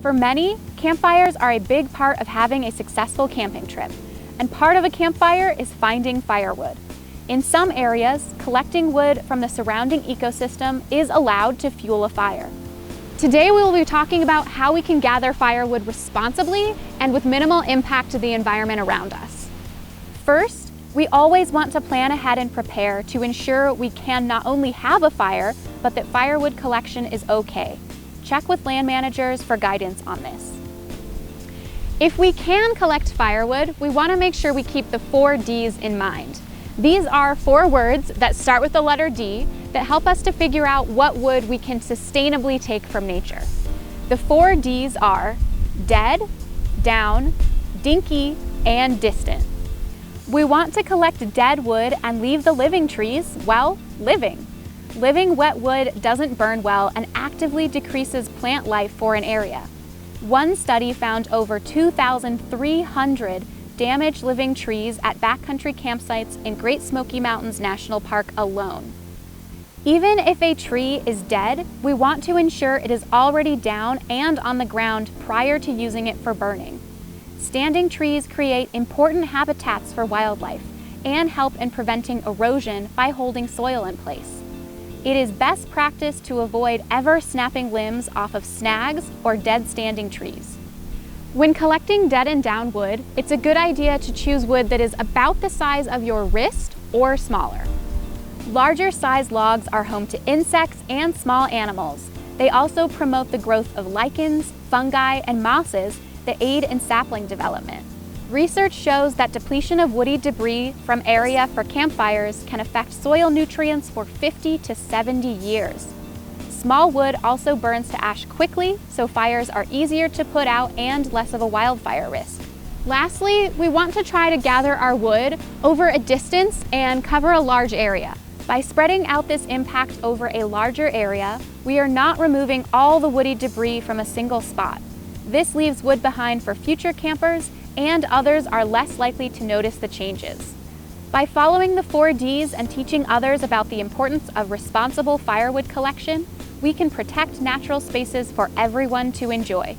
For many, campfires are a big part of having a successful camping trip, and part of a campfire is finding firewood. In some areas, collecting wood from the surrounding ecosystem is allowed to fuel a fire. Today we will be talking about how we can gather firewood responsibly and with minimal impact to the environment around us. First, we always want to plan ahead and prepare to ensure we can not only have a fire, but that firewood collection is okay. Check with land managers for guidance on this. If we can collect firewood, we want to make sure we keep the 4 Ds in mind. These are 4 words that start with the letter D that help us to figure out what wood we can sustainably take from nature. The 4 Ds are dead, down, dinky, and distant. We want to collect dead wood and leave the living trees, well, living. Living wet wood doesn't burn well and actively decreases plant life for an area. One study found over 2,300 damaged living trees at backcountry campsites in Great Smoky Mountains National Park alone. Even if a tree is dead, we want to ensure it is already down and on the ground prior to using it for burning. Standing trees create important habitats for wildlife and help in preventing erosion by holding soil in place. It is best practice to avoid ever snapping limbs off of snags or dead standing trees. When collecting dead and down wood, it's a good idea to choose wood that is about the size of your wrist or smaller. Larger size logs are home to insects and small animals. They also promote the growth of lichens, fungi, and mosses that aid in sapling development. Research shows that depletion of woody debris from area for campfires can affect soil nutrients for 50 to 70 years. Small wood also burns to ash quickly, so fires are easier to put out and less of a wildfire risk. Lastly, we want to try to gather our wood over a distance and cover a large area. By spreading out this impact over a larger area, we are not removing all the woody debris from a single spot. This leaves wood behind for future campers, and others are less likely to notice the changes. By following the 4 Ds and teaching others about the importance of responsible firewood collection, we can protect natural spaces for everyone to enjoy.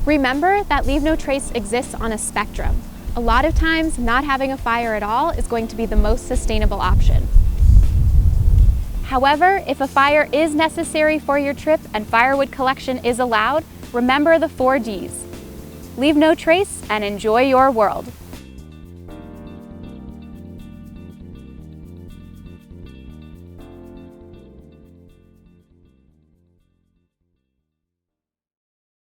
Remember that Leave No Trace exists on a spectrum. A lot of times, not having a fire at all is going to be the most sustainable option. However, if a fire is necessary for your trip and firewood collection is allowed, remember the 4 Ds. Leave no trace and enjoy your world.